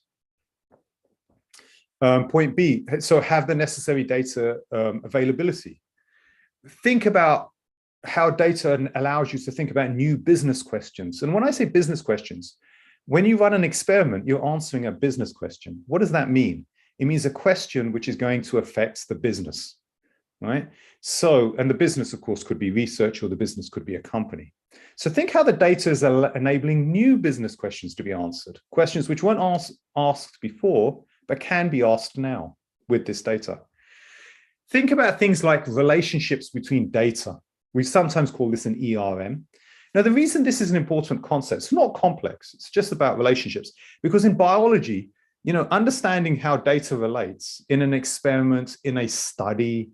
Point B, so have the necessary data availability. Think about how data allows you to think about new business questions. And when I say business questions, when you run an experiment, you're answering a business question. What does that mean? It means a question which is going to affect the business, right? So, and the business, of course, could be research, or the business could be a company. So think how the data is enabling new business questions to be answered, questions which weren't asked before, but can be asked now with this data. Think about things like relationships between data. We sometimes call this an ERM. Now, the reason this is an important concept, it's not complex, it's just about relationships, because in biology, understanding how data relates in an experiment, in a study,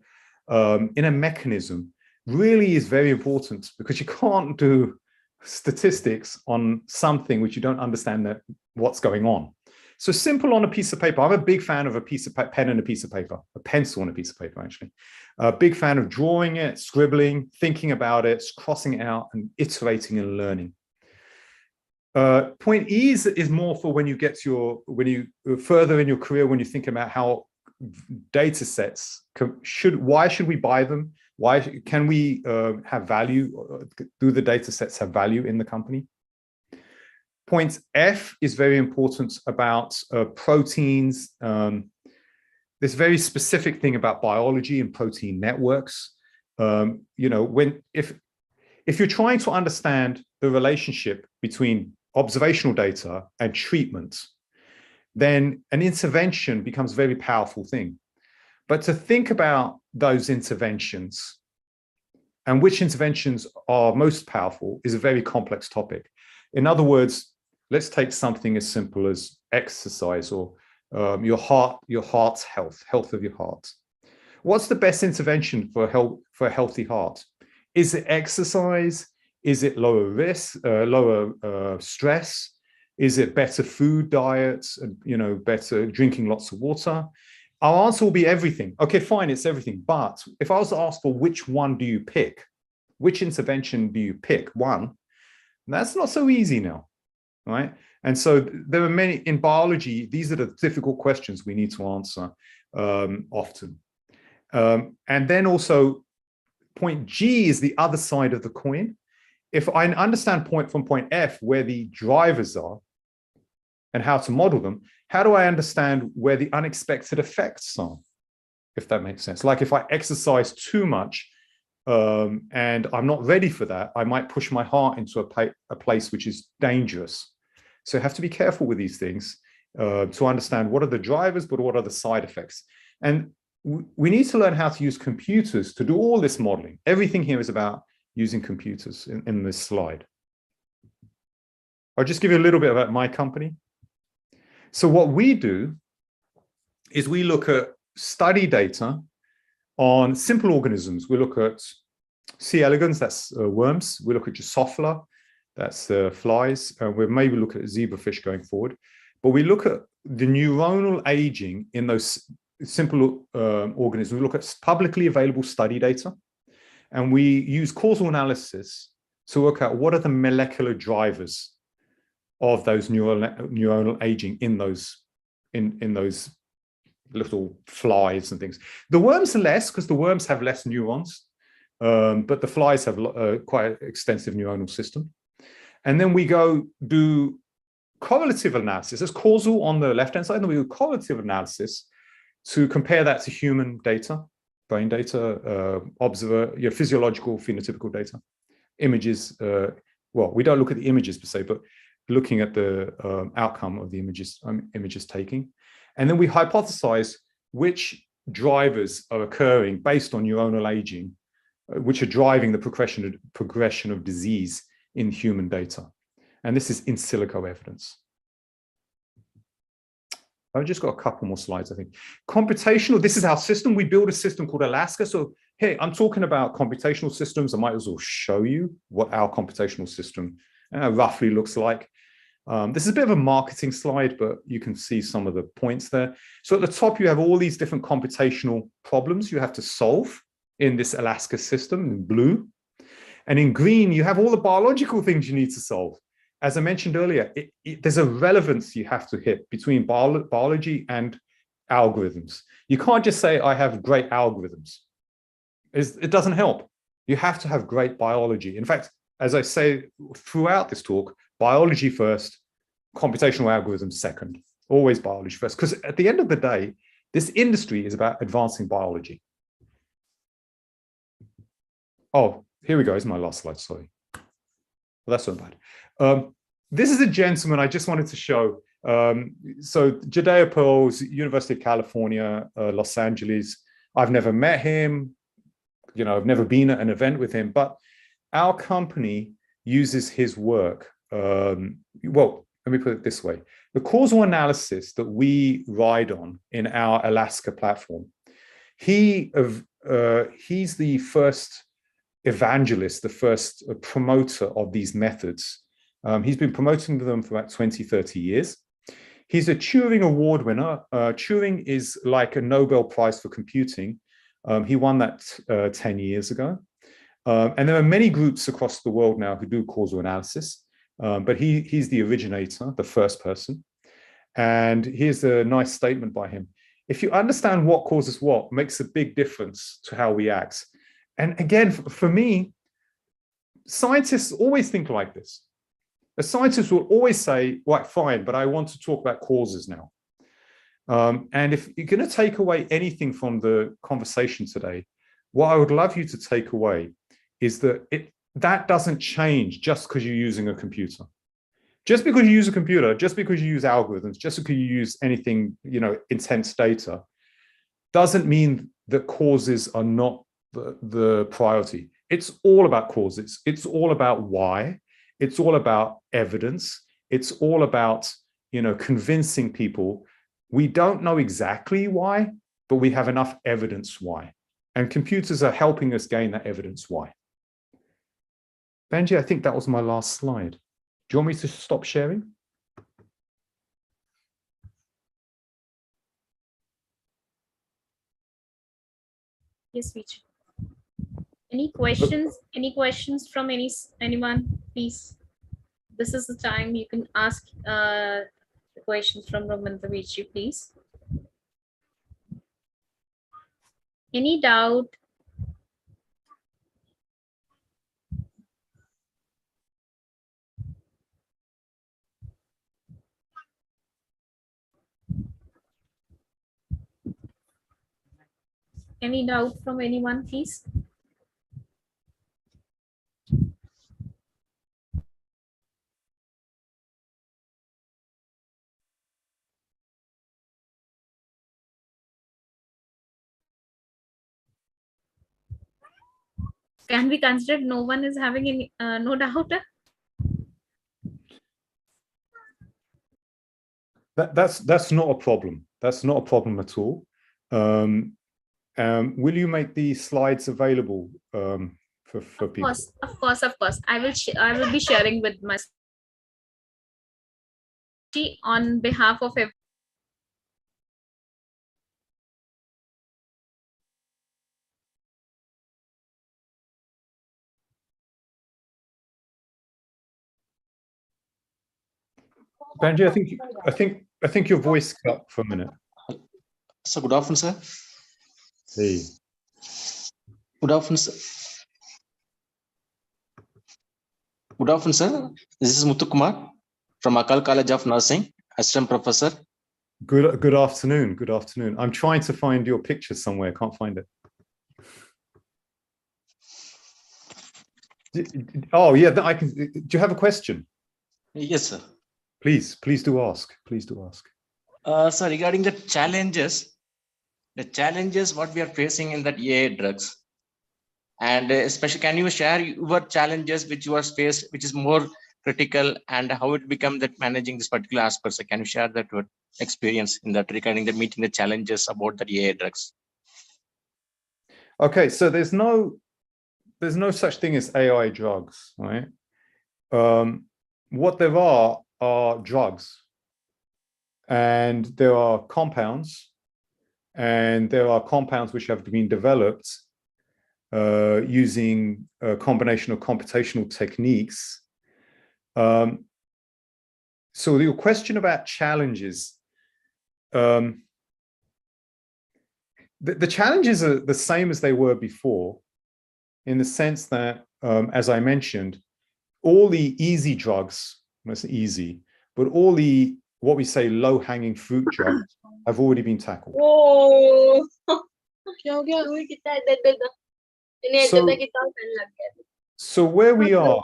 in a mechanism, really is very important, because you can't do statistics on something which you don't understand what's going on. So simple on a piece of paper. I'm a big fan of a piece of pen and a piece of paper, a pencil and a piece of paper, actually. A big fan of drawing it, scribbling, thinking about it, crossing it out, and iterating and learning. Point E is more for when you get when you further in your career, when you think about how data sets why should we buy them? Why can we have value? Do the data sets have value in the company? Point F is very important about proteins. This very specific thing about biology and protein networks. If you're trying to understand the relationship between observational data and treatment, then an intervention becomes a very powerful thing. But to think about those interventions and which interventions are most powerful is a very complex topic. In other words, let's take something as simple as exercise, or your heart's health of your heart. What's the best intervention for a healthy heart? Is it exercise? Is it lower risk, lower stress? Is it better food diets and better drinking lots of water? Our answer will be everything. Okay, fine, it's everything. But if I was to ask for which one do you pick, which intervention do you pick? One, that's not so easy now, right? And so there are many in biology. These are the difficult questions we need to answer often. And then also, point G is the other side of the coin. If I understand from point F where the drivers are and how to model them, how do I understand where the unexpected effects are, if that makes sense? Like if I exercise too much and I'm not ready for that, I might push my heart into a place which is dangerous. So I have to be careful with these things to understand what are the drivers, but what are the side effects. And we need to learn how to use computers to do all this modeling. Everything here is about using computers in this slide. I'll just give you a little bit about my company. So what we do is we look at study data on simple organisms. We look at C. elegans, that's worms. We look at Drosophila, that's flies. We'll maybe look at zebrafish going forward. But we look at the neuronal aging in those simple organisms. We look at publicly available study data, and we use causal analysis to work out what are the molecular drivers of those neuronal aging in those little flies and things. The worms are less, because the worms have less neurons, but the flies have quite an extensive neuronal system. And then we go do correlative analysis. There's causal on the left-hand side, and we do correlative analysis to compare that to human data, brain data, physiological, phenotypical data, images. Well, we don't look at the images per se, but looking at the outcome of the images taking. And then we hypothesize which drivers are occurring based on neuronal aging, which are driving the progression of disease in human data. And this is in silico evidence. I've just got a couple more slides, I think. Computational, this is our system. We build a system called Alaska. So, hey, I'm talking about computational systems. I might as well show you what our computational system roughly looks like. This is a bit of a marketing slide, but you can see some of the points there. So at the top, you have all these different computational problems you have to solve in this Alaska system in blue. And in green, you have all the biological things you need to solve. As I mentioned earlier, there's a relevance you have to hit between biology and algorithms. You can't just say, I have great algorithms. It doesn't help. You have to have great biology. In fact, as I say throughout this talk, biology first, computational algorithms second, always biology first. Because at the end of the day, This industry is about advancing biology. Oh, here we go. It's my last slide. Sorry. Well, that's not bad. This is a gentleman I just wanted to show. So Jadeo Pearls, University of California, Los Angeles. I've never met him. You know, I've never been at an event with him, but our company uses his work. Well, let me put it this way. The causal analysis that we ride on in our Alaska platform, he's the first evangelist, the first promoter of these methods. He's been promoting them for about 20, 30 years. He's a Turing Award winner. Turing is like a Nobel Prize for computing. He won that 10 years ago. And there are many groups across the world now who do causal analysis, but he's the originator, the first person. And here's a nice statement by him. If you understand what causes what, makes a big difference to how we act. And again, for me, scientists always think like this. A scientist will always say, right, fine, but I want to talk about causes now. And if you're going to take away anything from the conversation today, what I would love you to take away is that that doesn't change just because you're using a computer. Just because you use a computer, just because you use algorithms, just because you use anything, you know, intense data, doesn't mean that causes are not the priority. It's all about causes. It's all about why. It's all about evidence. It's all about, you know, convincing people we don't know exactly why, but we have enough evidence why. And computers are helping us gain that evidence why. Benji, I think that was my last slide. Do you want me to stop sharing? Yes, Vijay. Any questions? Any questions from anyone, please? This is the time you can ask the questions from Roman Vijay, please. Any doubt? Any doubt from anyone, please? Can we consider no one is having any no doubt? That's not a problem. That's not a problem at all. Will you make these slides available for people? Of course. I will be sharing with my on behalf of everyone. Benji, I think your voice cut for a minute. So good afternoon, sir. Hey. Good afternoon, sir. Good afternoon, sir. This is Muthu Kumar from Akal College of Nursing, assistant professor. Good afternoon. Good afternoon. I'm trying to find your picture somewhere. Can't find it. Oh yeah, I can. Do you have a question? Yes, sir. Please do ask. Please do ask. So regarding the challenges what we are facing in that AI drugs, and especially, can you share your challenges which you are faced, which is more critical, and how it become that managing this particular aspect? So can you share that experience in that regarding the meeting the challenges about the AI drugs? Okay, so there's no such thing as AI drugs, right? What there are drugs, and there are compounds, and there are compounds which have been developed using a combination of computational techniques. So your question about challenges, the challenges are the same as they were before, in the sense that, as I mentioned, all the easy drugs, that's easy, but all the what we say low-hanging fruit drugs have already been tackled. Oh. क्या हो गया? वही कितना है? दे दो. इन्हें So- इतना कितना करने लग गया. So where we are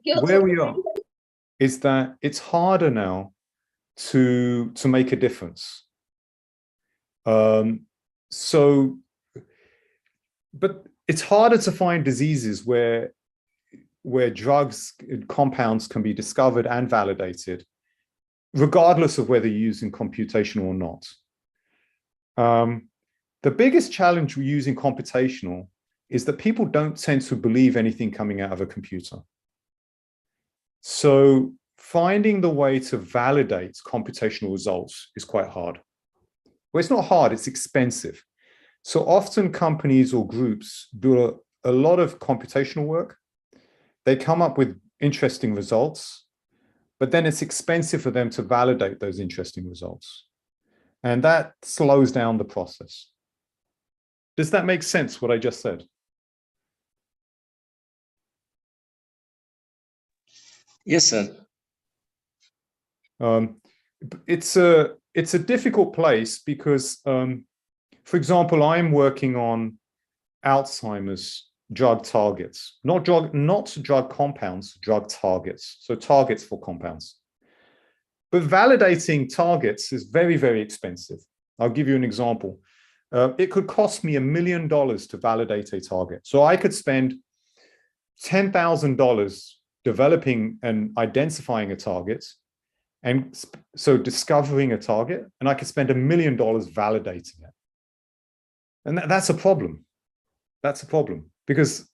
क्यों? is that it's harder now to make a difference. But it's harder to find diseases where drugs, compounds can be discovered and validated, regardless of whether you're using computational or not. The biggest challenge with using computational is that people don't tend to believe anything coming out of a computer. So finding the way to validate computational results is quite hard. Well, it's not hard, it's expensive. So often companies or groups do a lot of computational work. They come up with interesting results, but then it's expensive for them to validate those interesting results. And that slows down the process. Does that make sense, what I just said? Yes, sir. It's a difficult place because, for example, I'm working on Alzheimer's drug targets, not drug compounds, drug targets. So targets for compounds. But validating targets is very, very expensive. I'll give you an example. It could cost me $1 million to validate a target. So I could spend $10,000 developing and identifying a target, and so discovering a target, and I could spend $1 million validating it. And that's a problem. That's a problem because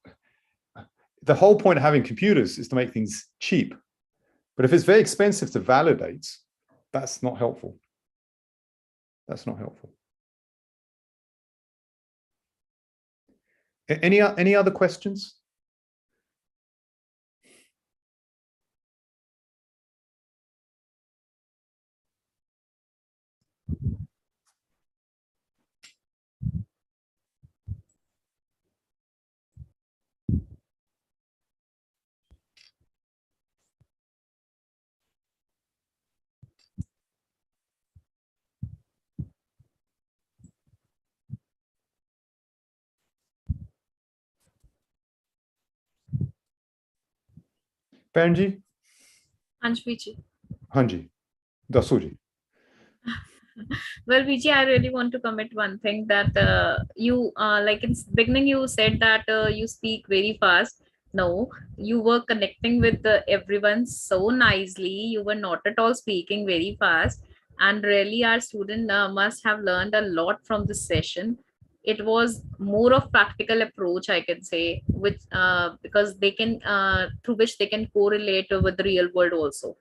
the whole point of having computers is to make things cheap. But if it's very expensive to validate, that's not helpful. That's not helpful. Any other questions? Benji? Anshviji. Hanji. Dasuji. Well, Vijay, I really want to commit one thing that you, like in beginning, you said that you speak very fast. No, you were connecting with everyone so nicely. You were not at all speaking very fast. And really, our student must have learned a lot from this session. It was more of practical approach, I can say, which because they can through which they can correlate with the real world also.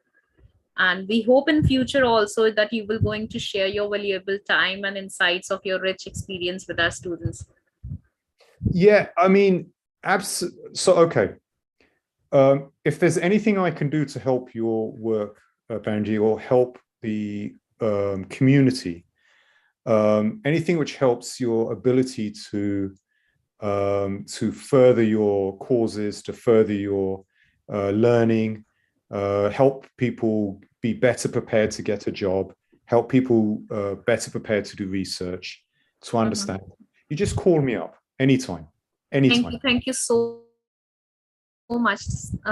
And we hope in future also that you will going to share your valuable time and insights of your rich experience with our students. Yeah, I mean, so, okay. If there's anything I can do to help your work, Benji, or help the community, anything which helps your ability to further your causes, to further your learning, help people be better prepared to get a job, help people better prepared to do research, to understand. You just call me up anytime. Thank you so much.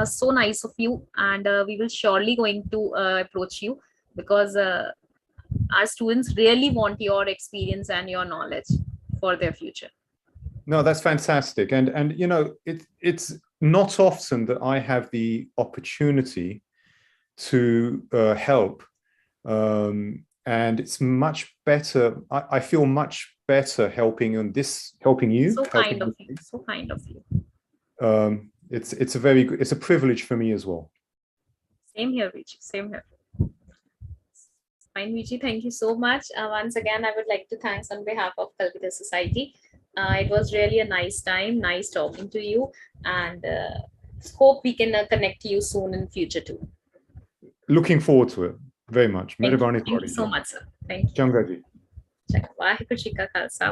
So nice of you, and we will surely going to approach you because our students really want your experience and your knowledge for their future. No, that's fantastic. And you know, it's not often that I have the opportunity to help. And it's much better. I feel much better helping you. So kind of you. So kind of you. It's a very good, it's a privilege for me as well. Same here, Vijay. Same here. Fine, Vijay. Thank you so much. Once again, I would like to thank on behalf of Calcutta Society. It was really a nice time, nice talking to you, and hope we can connect to you soon in future too. Looking forward to it very much. Thank you so much, sir. Thank you. Changa ji. Waheguru Ji Ka Khalsa.